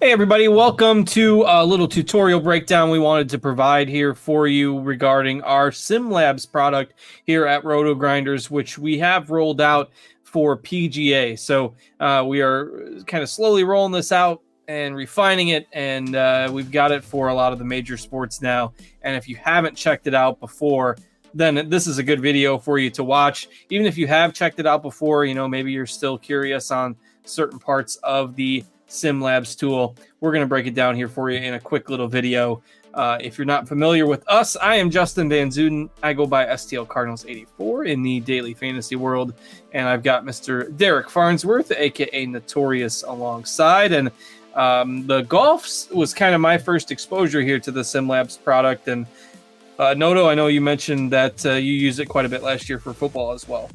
Hey everybody, welcome to a little tutorial breakdown we wanted to provide here for you regarding our SimLabs product here at RotoGrinders, which we have rolled out for PGA. So we are kind of slowly rolling this out and refining it, and we've got it for a lot of the major sports now. And if you haven't checked it out before, then this is a good video for you to watch. Even if you have checked it out before, maybe you're still curious on certain parts of the SimLabs tool. We're going to break it down here for you in a quick little video. If you're not familiar with us, I am Justin Van Zuiden. I go by STL Cardinals 84 in the daily fantasy world, and I've got Mr. Derek Farnsworth, aka Notorious, alongside. And the golf was kind of my first exposure here to the SimLabs product. And Noto, I know you mentioned that you used it quite a bit last year for football as well.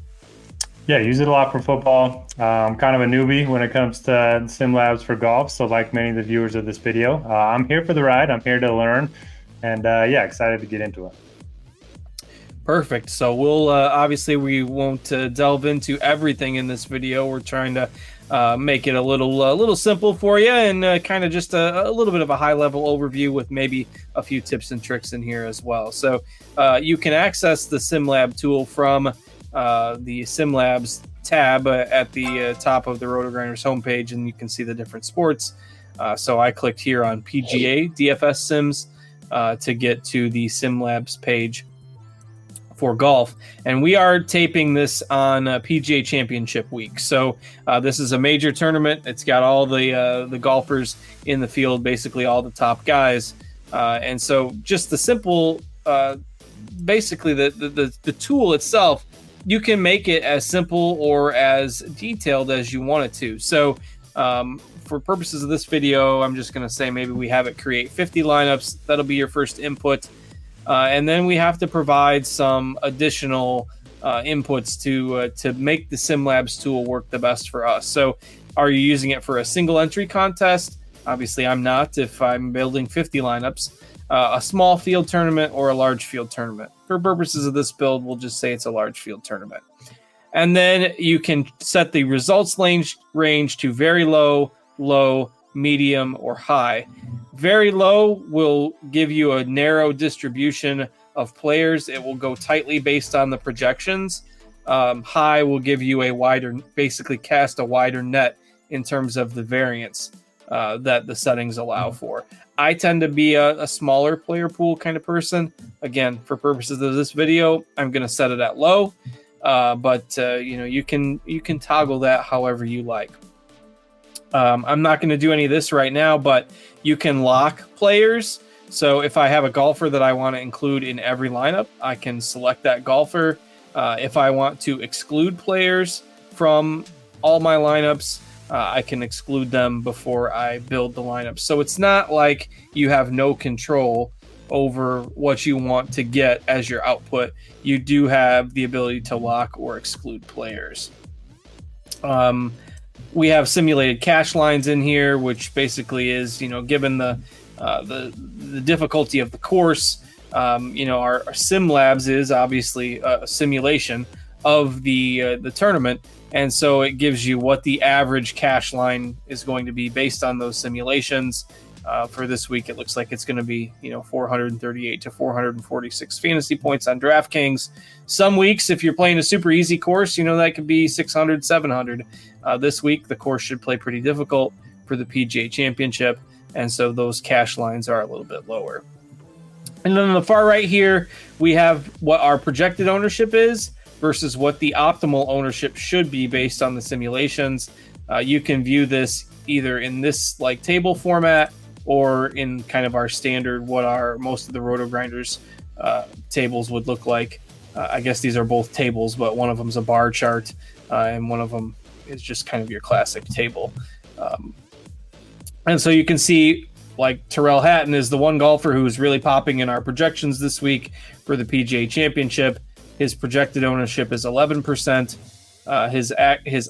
Yeah, I use it a lot for football. I'm kind of a newbie when it comes to SimLabs for golf. So like many of the viewers of this video, I'm here for the ride. I'm here to learn. And yeah, excited to get into it. Perfect. So we'll obviously we won't delve into everything in this video. We're trying to make it a little simple for you, and kind of just a little bit of a high level overview with maybe a few tips and tricks in here as well. So you can access the SimLab tool from the SimLabs tab at the top of the RotoGrinders homepage, and you can see the different sports. So I clicked here on PGA DFS Sims to get to the SimLabs page for golf, and we are taping this on PGA Championship week. So this is a major tournament. It's got all the golfers in the field, basically all the top guys, and so just the simple, basically the tool itself, you can make it as simple or as detailed as you want it to. So for purposes of this video, I'm just going to say maybe we have it create 50 lineups. That'll be your first input. And then we have to provide some additional inputs to make the SimLabs tool work the best for us. So are you using it for a single entry contest? Obviously, I'm not if I'm building 50 lineups. A small field tournament or a large field tournament. For purposes of this build, we'll just say it's a large field tournament. And then you can set the results range to very low, low, medium, or high. Very low will give you a narrow distribution of players. It will go tightly based on the projections. High will give you a wider, basically cast a wider net in terms of the variance that the settings allow for. I tend to be a smaller player pool kind of person. Again, for purposes of this video, I'm going to set it at low, but you can toggle that however you like. I'm not going to do any of this right now, but you can lock players. So if I have a golfer that I want to include in every lineup, I can select that golfer. If I want to exclude players from all my lineups, I can exclude them before I build the lineup. So it's not like you have no control over what you want to get as your output. You do have the ability to lock or exclude players. We have simulated cash lines in here, which basically is, given the difficulty of the course, our SimLabs is obviously a simulation of the tournament. And so it gives you what the average cash line is going to be based on those simulations. For this week, it looks like it's going to be, 438 to 446 fantasy points on DraftKings. Some weeks, if you're playing a super easy course, that could be 600, 700. This week, the course should play pretty difficult for the PGA Championship. And so those cash lines are a little bit lower. And then on the far right here, we have what our projected ownership is versus what the optimal ownership should be based on the simulations. You can view this either in this like table format or in kind of our standard, what our most of the RotoGrinders tables would look like. I guess these are both tables, but one of them is a bar chart and one of them is just kind of your classic table. And so you can see like Tyrrell Hatton is the one golfer who's really popping in our projections this week for the PGA Championship. His projected ownership is 11%. His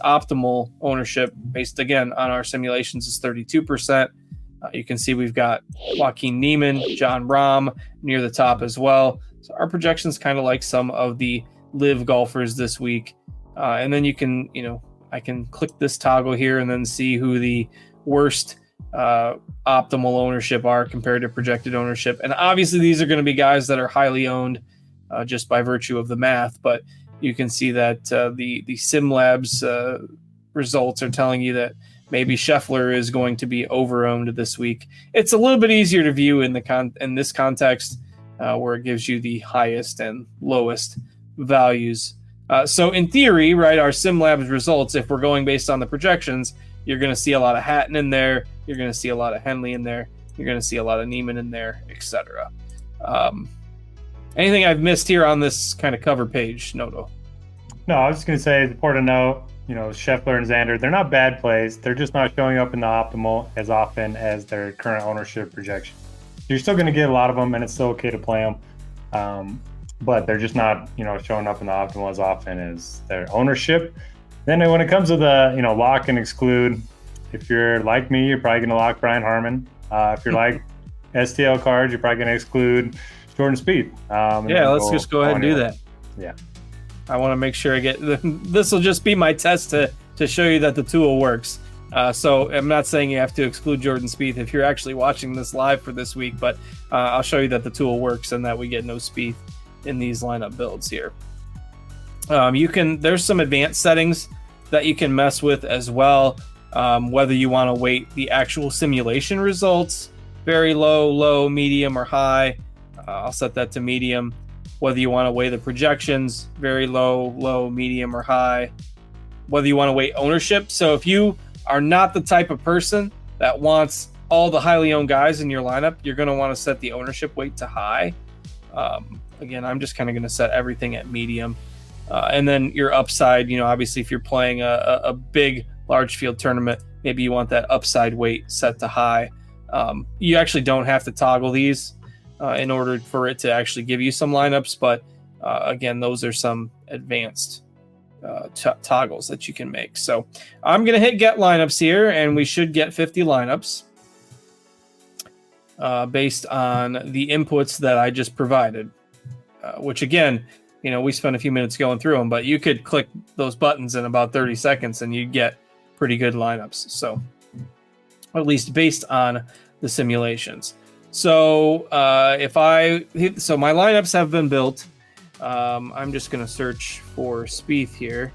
optimal ownership, based again on our simulations, is 32%. You can see we've got Joaquin Niemann, John Rahm near the top as well. So our projections kind of like some of the live golfers this week. And then you can, I can click this toggle here and then see who the worst optimal ownership are compared to projected ownership. And obviously these are going to be guys that are highly owned just by virtue of the math, but you can see that the SimLabs results are telling you that maybe Scheffler is going to be over-owned this week. It's a little bit easier to view in this context where it gives you the highest and lowest values. So in theory, right, our SimLabs results, if we're going based on the projections, you're going to see a lot of Hatton in there. You're going to see a lot of Henley in there. You're going to see a lot of Neiman in there, etc. Anything I've missed here on this kind of cover page, Noto? No, I was just going to say it's important to note, Scheffler and Xander, they're not bad plays. They're just not showing up in the optimal as often as their current ownership projection. You're still going to get a lot of them, and it's still okay to play them. But they're just not, showing up in the optimal as often as their ownership. Then when it comes to the, lock and exclude, if you're like me, you're probably going to lock Brian Harman. If you're like STL cards, you're probably going to exclude Jordan Spieth. Let's just go ahead and do that. Yeah. I want to make sure I get this will just be my test to show you that the tool works. So I'm not saying you have to exclude Jordan Spieth if you're actually watching this live for this week, but I'll show you that the tool works and that we get no Spieth in these lineup builds here. There's some advanced settings that you can mess with as well. Whether you want to weight the actual simulation results, very low, medium, or high. I'll set that to medium. Whether you want to weigh the projections, very low, medium, or high. Whether you want to weigh ownership. So if you are not the type of person that wants all the highly owned guys in your lineup, you're going to want to set the ownership weight to high. Again, I'm just kind of going to set everything at medium. And then your upside, obviously if you're playing a big, large field tournament, maybe you want that upside weight set to high. You actually don't have to toggle these in order for it to actually give you some lineups. But again, those are some advanced toggles that you can make. So I'm going to hit get lineups here, and we should get 50 lineups based on the inputs that I just provided, which again, we spent a few minutes going through them, but you could click those buttons in about 30 seconds and you'd get pretty good lineups. So at least based on the simulations. So my lineups have been built. I'm just going to search for Spieth here,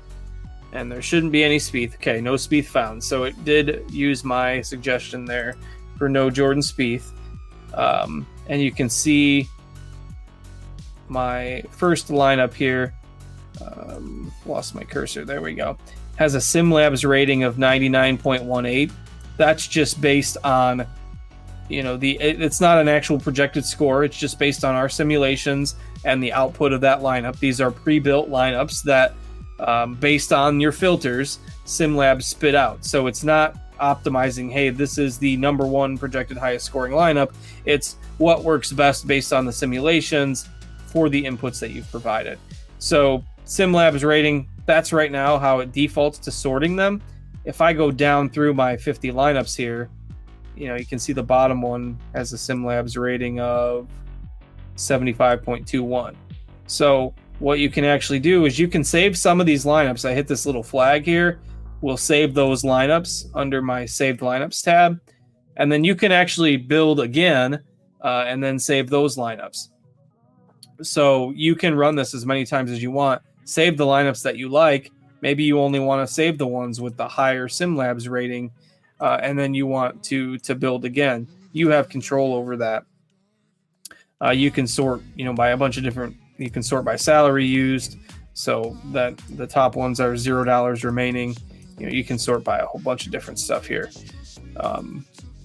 and there shouldn't be any Spieth. Okay, no Spieth found. So it did use my suggestion there for no Jordan Spieth. And you can see my first lineup here. Lost my cursor. There we go. Has a SimLabs rating of 99.18. That's just based on, it's not an actual projected score. It's just based on our simulations and the output of that lineup. These are pre-built lineups that, based on your filters, SimLabs spit out. So it's not optimizing, hey, this is the number one projected highest scoring lineup. It's what works best based on the simulations for the inputs that you've provided. So SimLabs rating, that's right now how it defaults to sorting them. If I go down through my 50 lineups here, you can see the bottom one has a SimLabs rating of 75.21. So what you can actually do is you can save some of these lineups. I hit this little flag here. We'll save those lineups under my saved lineups tab. And then you can actually build again and then save those lineups. So you can run this as many times as you want. Save the lineups that you like. Maybe you only want to save the ones with the higher SimLabs rating, and then you want to build again. You have control over that. You can sort, by a bunch of different. You can sort by salary used, so that the top ones are $0 remaining. You can sort by a whole bunch of different stuff here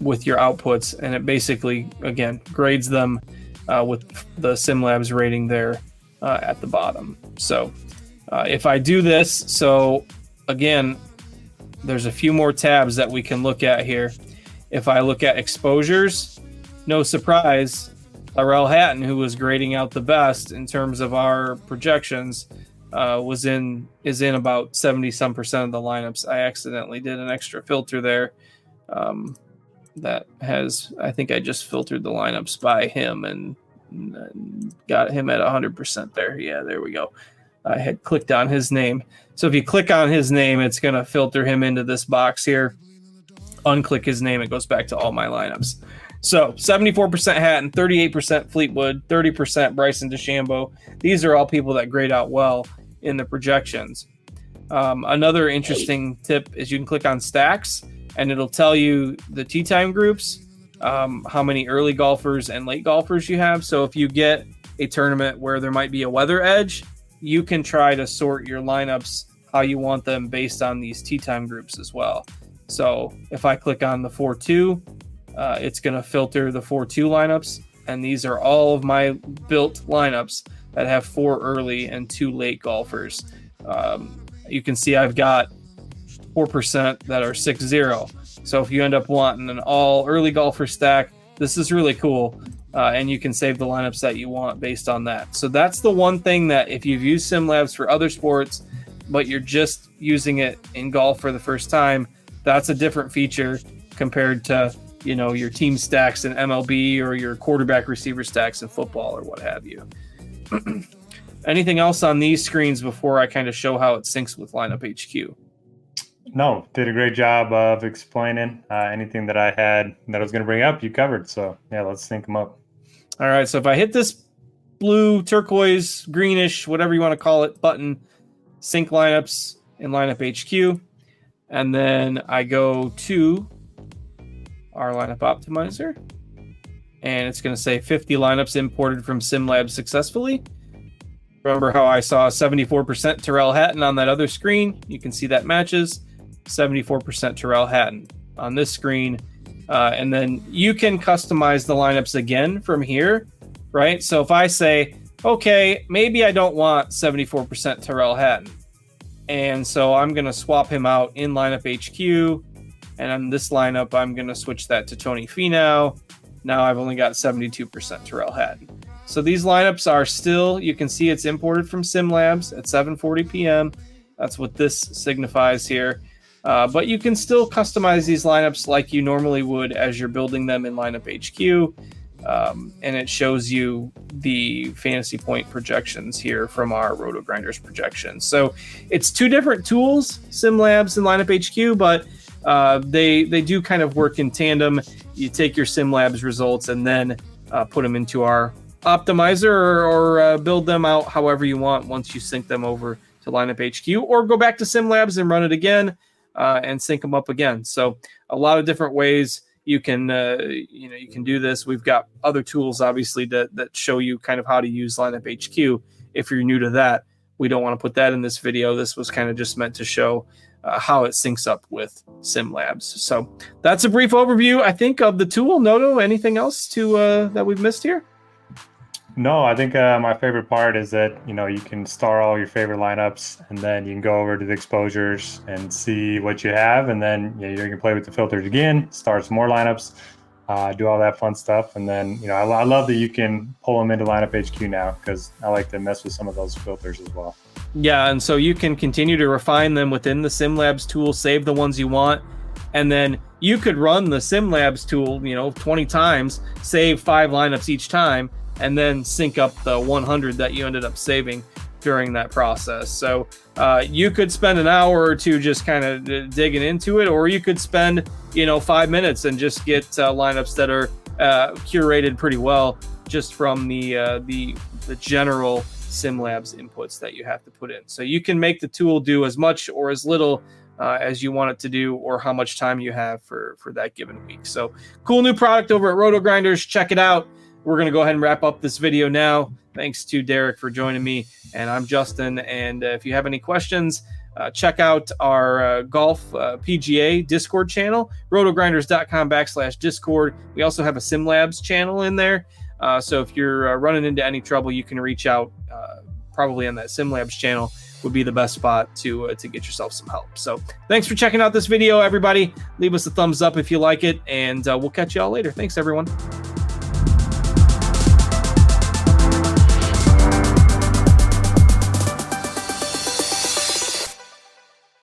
with your outputs, and it basically again grades them with the SimLabs rating there at the bottom. So if I do this, so again, there's a few more tabs that we can look at here. If I look at exposures, no surprise, Larell Hatton, who was grading out the best in terms of our projections, is in about 70% of the lineups. I accidentally did an extra filter there. That has, I think I just filtered the lineups by him and got him at 100% there. Yeah, there we go. I had clicked on his name. So if you click on his name, it's going to filter him into this box here. unclick his name, it goes back to all my lineups. So 74% Hatton, 38% Fleetwood, 30% Bryson DeChambeau. These are all people that grade out well in the projections. Another interesting tip is you can click on stacks and it'll tell you the tee time groups, how many early golfers and late golfers you have. So if you get a tournament where there might be a weather edge, you can try to sort your lineups how you want them based on these tee time groups as well. So if I click on the 4-2, it's going to filter the 4-2 lineups, and these are all of my built lineups that have 4 early and 2 late golfers. You can see I've got 4% that are 6-0. So if you end up wanting an all early golfer stack, this is really cool, and you can save the lineups that you want based on that. So that's the one thing that if you've used SimLabs for other sports, but you're just using it in golf for the first time, that's a different feature compared to, you know, your team stacks in MLB or your quarterback receiver stacks in football or what have you. Anything else on these screens before I kind of show how it syncs with Lineup HQ? No, did a great job of explaining anything that I had that I was going to bring up. You covered. So yeah, let's sync them up. All right. So if I hit this blue, turquoise, greenish, whatever you want to call it, button, sync lineups in Lineup HQ, and then I go to our lineup optimizer, and it's going to say 50 lineups imported from SimLabs successfully. Remember how I saw 74% Terrell Hatton on that other screen? You can see that matches 74% Terrell Hatton on this screen. And then you can customize the lineups again from here, right? So if I say, okay, maybe I don't want 74% Terrell Hatton, and so I'm going to swap him out in Lineup HQ. And on this lineup, I'm going to switch that to Tony Finau. Now I've only got 72% Terrell Hatton. So these lineups are still, you can see it's imported from SimLabs at 7:40 p.m. That's what this signifies here. But you can still customize these lineups like you normally would as you're building them in Lineup HQ. And it shows you the fantasy point projections here from our RotoGrinders projections. So it's two different tools, SimLabs and Lineup HQ, but they do kind of work in tandem. You take your SimLabs results and then put them into our optimizer or build them out however you want once you sync them over to Lineup HQ, or go back to SimLabs and run it again and sync them up again. So a lot of different ways you can you can do this. We've got other tools obviously that show you kind of how to use Lineup HQ. If you're new to that, we don't want to put that in this video. This was kind of just meant to show how it syncs up with SimLabs. So that's a brief overview, I think, of the tool. Noto, anything else to that we've missed here? No, I think my favorite part is that, you can star all your favorite lineups, and then you can go over to the exposures and see what you have. And then you can play with the filters again, start some more lineups, do all that fun stuff. And then, I love that you can pull them into Lineup HQ now, because I like to mess with some of those filters as well. Yeah, and so you can continue to refine them within the SimLabs tool, save the ones you want, and then you could run the SimLabs tool, 20 times, save 5 lineups each time, and then sync up the 100 that you ended up saving during that process. So you could spend an hour or two just kind of digging into it, or you could spend 5 minutes and just get lineups that are curated pretty well just from the general SimLabs inputs that you have to put in. So you can make the tool do as much or as little as you want it to do, or how much time you have for that given week. So cool new product over at RotoGrinders. Check it out. We're going to go ahead and wrap up this video now. Thanks to Derek for joining me, and I'm Justin. And if you have any questions, check out our golf PGA Discord channel, rotogrinders.com/Discord. We also have a SimLabs channel in there. So if you're running into any trouble, you can reach out probably on that SimLabs channel would be the best spot to get yourself some help. So thanks for checking out this video, everybody. Leave us a thumbs up if you like it, and we'll catch you all later. Thanks, everyone.